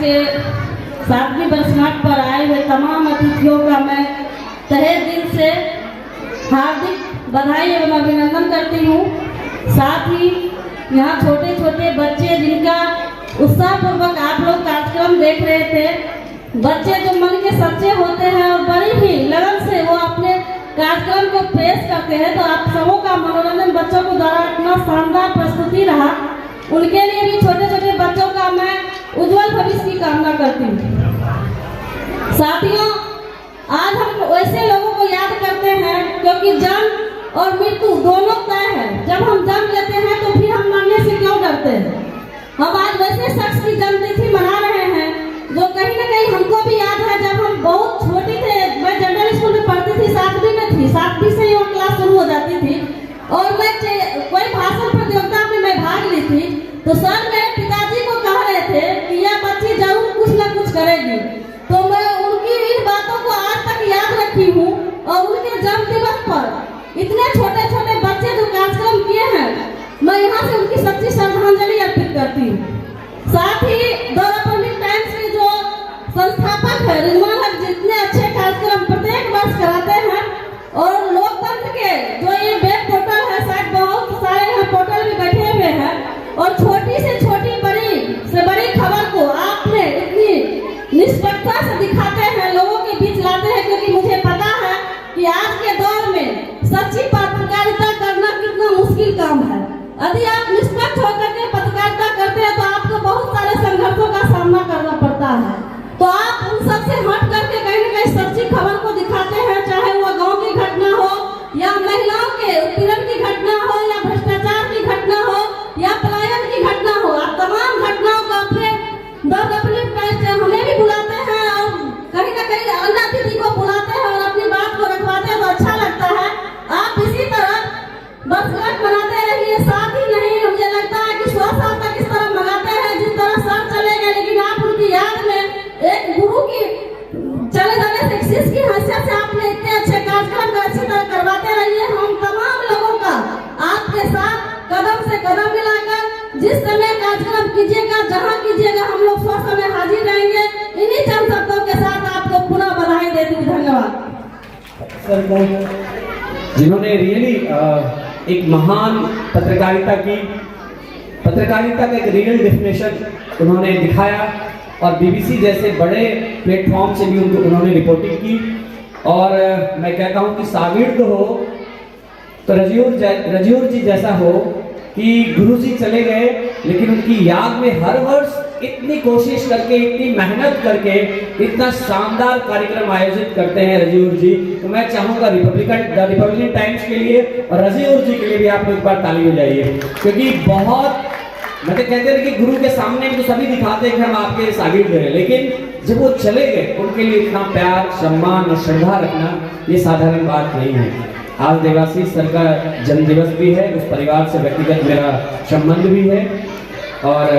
के 7वीं वर्षगांठ पर आए हुए तमाम अतिथियों का मैं तहे दिल से हार्दिक बधाई एवं अभिनंदन करती हूँ। साथ ही यहाँ छोटे छोटे बच्चे जिनका उत्साहपूर्वक आप लोग कार्यक्रम देख रहे थे, बच्चे जो मन के सच्चे होते हैं और बड़ी ही लगन से वो अपने कार्यक्रम को पेश करते हैं, तो आप सबों का मनोरंजन बच्चों के द्वारा इतना शानदार प्रस्तुति रहा, उनके लिए भी छोटे छोटे बच्चों का मैं उज्जवल भविष्य की कामना करती हूँ। साथियों, आज हम वैसे लोगों को याद करते हैं क्योंकि जन्म और मृत्यु दोनों तय है। जब हम जन्म लेते हैं तो फिर हम मरने से क्यों डरते हैं। हम आज वैसे शख्स की जन्मतिथि मना रहे हैं जो कहीं ना कहीं हमको भी याद है, जब हम बहुत छोटी थे, मैं जनरल स्कूल में पढ़ती थी, 7वीं में थी, 7वीं से ही वो क्लास शुरू हो जाती थी और मैं कोई भाषण प्रतियोगिता में मैं भाग ली थी, तो सर मेरे पिताजी को कह रहे थे कि यह बच्ची जरूर कुछ न कुछ करेगी। तो मैं उनकी इन बातों को आज तक याद रखी हूँ और उनके जन्म दिवस पर इतने छोटे छोटे बच्चे जो कार्यक्रम किए हैं, मैं यहाँ से उनकी सच्ची श्रद्धांजलि अर्पित करती हूँ। साथ ही दौरापल्ली टाइम्स के जो संस्थापक है रिजवान हक, जितने अच्छे कार्यक्रम प्रत्येक वर्ष कराते हैं, और लोकतंत्र के जो ये वेब पोर्टल है, शायद बहुत सारे यहाँ पोर्टल भी बैठे हुए हैं, और छोटी से छोटी बड़ी खबर को आपने इतनी निष्पक्षता से दिखाते हैं, लोगों के बीच लाते हैं, क्योंकि मुझे पता है कि आज के दौर में सच्ची पत्रकारिता करना कितना मुश्किल काम है। यदि आप निष्पक्ष होकर के पत्रकारिता करते हैं तो आपको बहुत सारे संघर्षों का सामना करना पड़ता है। तो आप उन सबसे हट करके कहीं न कहीं सच्ची खबर को दिखाते हैं, चाहे वो गांव की घटना हो या महिलाओं के उत्पीड़न की घटना हो या भ्रष्टाचार की घटना हो या पलायन की घटना हो। आप तमाम घटनाओं को अपने हमें भी बुलाते हैं और कहीं ना कहीं अन्य अतिथि को बुलाते हैं और अपनी बात को रखवाते हैं, तो अच्छा लगता है। आप इसी तरह वर्षगांठ मनाते रहिए। साथ ही नहीं, मुझे लगता है कि 100 साल तक इस तरह मनाते हैं जिस तरह सर चले गए, लेकिन आप उनकी याद में एक गुरु की चले जाने से शिष्य की हैसियत से आपने इतने अच्छे कार्यक्रम अच्छी तरह करवाते रहिए। हम तमाम लोगों का आपके साथ कदम से कदम मिलाकर जिस समय कार्यक्रम कीजिएगा, जहाँ कीजिएगा, हम लोग सब समय हाजिर रहेंगे। इन्हीं चंद शब्दों के साथ आपको पुनः बधाई देती हूँ। धन्यवाद सर को, जिन्होंने रियली एक महान पत्रकारिता का एक रियल डेफिनेशन उन्होंने दिखाया, और बीबीसी जैसे बड़े प्लेटफॉर्म से भी उन्होंने रिपोर्टिंग की। और मैं कहता हूँ कि शागिर्द हो तो रजियूर जी जैसा हो कि गुरुजी चले गए, लेकिन उनकी याद में हर वर्ष इतनी कोशिश करके, इतनी मेहनत करके इतना शानदार कार्यक्रम आयोजित करते हैं रजियूर जी। तो मैं चाहूँगा रिपब्लिकन टाइम्स के लिए और रजियूर जी के लिए भी आप एक बार ताली बजाइए, क्योंकि बहुत मतलब कहते हैं कि गुरु के सामने तो सभी दिखाते हैं कि हम आपके शागिर्द हैं, लेकिन जब वो चले गए उनके लिए इतना प्यार, सम्मान और श्रद्धा रखना ये साधारण बात नहीं है। आज देवाशीष सर का जन्मदिवस भी है, उस परिवार से व्यक्तिगत मेरा संबंध भी है, और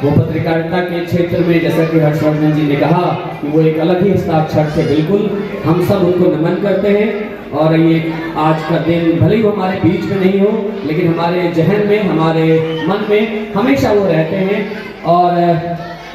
वो पत्रकारिता के क्षेत्र में जैसा कि हर्षवर्धन जी ने कहा कि वो एक अलग ही हस्ताक्षर से, बिल्कुल हम सब उनको नमन करते हैं। और ये आज का दिन भले ही वो हमारे बीच में नहीं हो, लेकिन हमारे जहन में, हमारे मन में हमेशा वो रहते हैं। और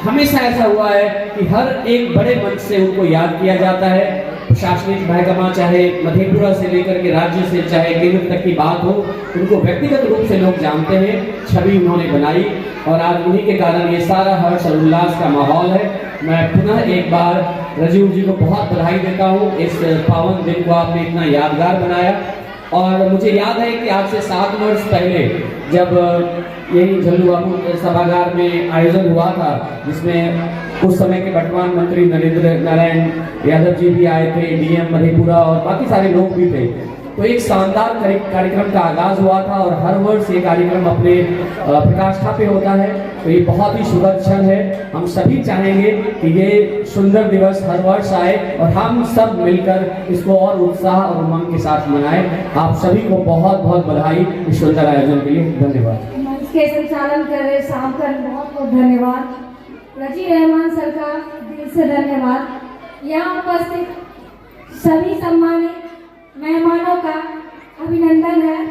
हमेशा ऐसा हुआ है कि हर एक बड़े मंच से उनको याद किया जाता है। प्रशासनिक महकमा, चाहे मधेपुरा से लेकर के राज्य से, चाहे केंद्र तक की बात हो, उनको व्यक्तिगत रूप से लोग जानते हैं, छवि उन्होंने बनाई, और आज उन्हीं के कारण ये सारा हर्ष और उल्लास का माहौल है। मैं पुनः एक बार रजीव जी को बहुत बधाई देता हूँ। इस पावन दिन को आपने इतना यादगार बनाया। और मुझे याद है कि आज से 7 वर्ष पहले जब यही झल्लू बापू सभागार में आयोजन हुआ था, जिसमें उस समय के वर्तमान मंत्री नरेंद्र नारायण यादव जी भी आए थे, डीएम मधेपुरा और बाकी सारे लोग भी थे, तो एक शानदार कार्यक्रम का आगाज हुआ था। और हर वर्ष ये कार्यक्रम अपने प्रकाष्ठा पे होता है, तो ये बहुत ही सुखद क्षण है। हम सभी चाहेंगे कि ये सुंदर दिवस हर वर्ष आए और हम सब मिलकर इसको और उत्साह और उमंग के साथ मनाएं। आप सभी को बहुत बहुत बधाई इस सुंदर आयोजन के लिए। धन्यवाद। इसके संचालन कर रहे शाम का बहुत बहुत धन्यवाद। रजी रहमान सर का दिल से धन्यवाद। यहाँ उपस्थित सभी सम्मानित मेहमानों का अभिनंदन है,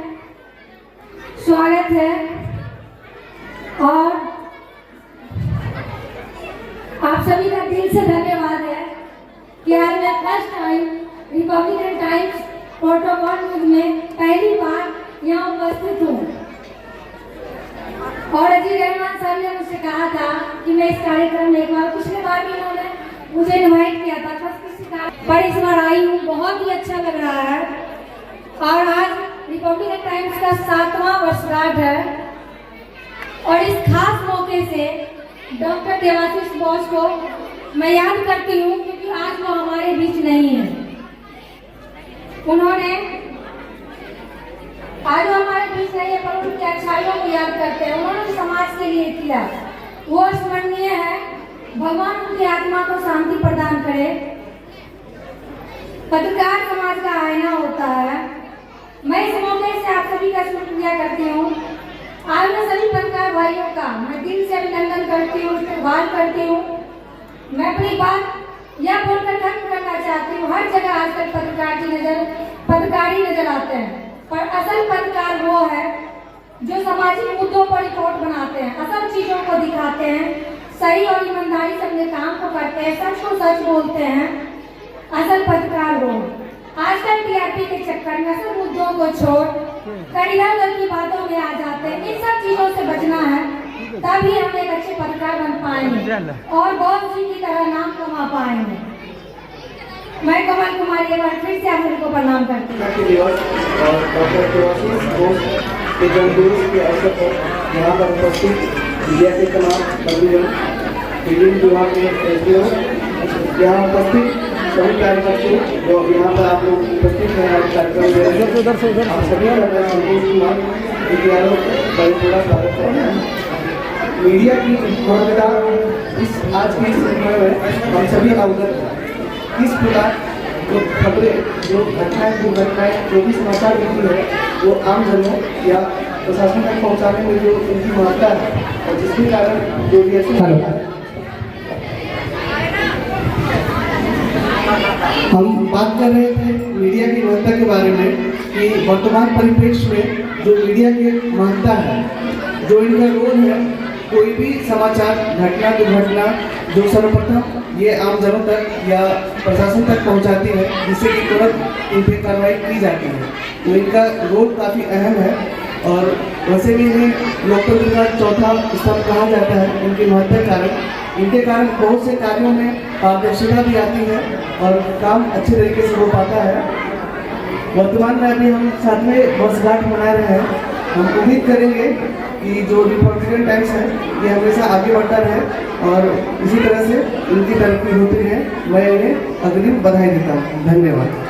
स्वागत है। और आप सभी का दिल से धन्यवाद है कि आज मैं first time Republican times protocol news में पहली बार यहाँ उपस्थित हूँ। और अजीज रहमान सर ने मुझसे कहा था कि मैं इस कार्यक्रम में एक बार, पिछले बार भी उन्होंने मुझे इनवाइट किया था, पर इस बार आई हूँ, बहुत ही अच्छा लग रहा है। और आज रिपब्लिकन टाइम्स का 7वां वर्षगांठ है और इस खास मौके से डॉक्टर देवाशीष बोस को मैं याद करती हूँ, क्योंकि आज वो हमारे बीच नहीं है। उन्होंने आज वो हमारे बीच नहीं है, पर उनकी अच्छाइयों को याद करते हैं। उन्होंने समाज के लिए किया, वो स्मरणीय है। भगवान उनकी आत्मा को शांति प्रदान करे। पत्रकार समाज का आईना होता है। मैं इस मौके से आप सभी का शुक्रिया करती हूँ। आज मैं सभी पत्रकार भाइयों का मैं दिल से अभिनंदन करती हूँ, इस्तेमाल करती हूँ। मैं अपनी बात यह बोलकर खत्म करना चाहती हूँ, हर जगह आजकल पत्रकारी नजर आते हैं, पर असल पत्रकार वो है जो सामाजिक मुद्दों पर रिपोर्ट बनाते हैं, असल चीजों को दिखाते हैं, सही और ईमानदारी से अपने काम को करते हैं, सच को सच बोलते हैं। असल पत्रकार वो आजकल टीआरपी के चक्कर में असल मुद्दों को छोड़ कर इधर की बातों में आ जाते हैं। इन सब चीजों से बचना है, तभी हम एक अच्छे पत्रकार बन पाएंगे और बहुत सी की तरह नाम कमा पाएंगे। मैं कमल कुमारी एक बार फिर से आप सबको प्रणाम करती हूँ। डॉक्टर देवाशीष बोस के जन्मदिवस के अवसर पर यहाँ पर उपस्थित मीडिया के तमाम बंधुजन, विभिन्न विभाग के एसडीओ, यहाँ उपस्थित सभी कार्यकर्ता जो यहाँ पर आप लोग उपस्थित हैं, आज कार्यक्रम में आप सभी का मैं संतोष कुमार विद्यालयों का थोड़ा स्वागत करता हूँ। मीडिया की महत्वता इस आज के समय में हम सभी अवगत हैं। किस प्रकार जो खबरें, जो घटनाएं, दुर्घटनाएं, जो भी समाचार मिलती है वो आम जनों या प्रशासन तक पहुंचाने में जो उनकी महत्ता है और जिसके कारण जो रिएक्शन हम बात कर रहे थे मीडिया की महत्ता के बारे में कि वर्तमान परिप्रेक्ष्य में जो मीडिया की महत्ता है, जो इनका रोल है, कोई भी समाचार, घटना, दुर्घटना जो सर्वप्रथम ये आम जनों तक या प्रशासन तक पहुंचाती है, जिससे कि तुरंत इन पर कार्रवाई की जाती है, तो इनका रोल काफ़ी अहम है। और वैसे भी इन्हें लोकतंत्र का चौथा स्तंभ कहा जाता है इनके महत्व के कारण। इनके कारण बहुत से कार्यों में पारदर्शिता भी आती है और काम अच्छे तरीके से हो पाता है। वर्तमान में अभी हम 7वें वर्षगांठ मना रहे हैं। हम उम्मीद करेंगे कि जो रिपब्लिकन टाइम्स है ये हमेशा आगे बढ़ता रहे और इसी तरह से इनकी तरक्की होती है। मैं इन्हें अग्रिम बधाई देता हूँ। धन्यवाद।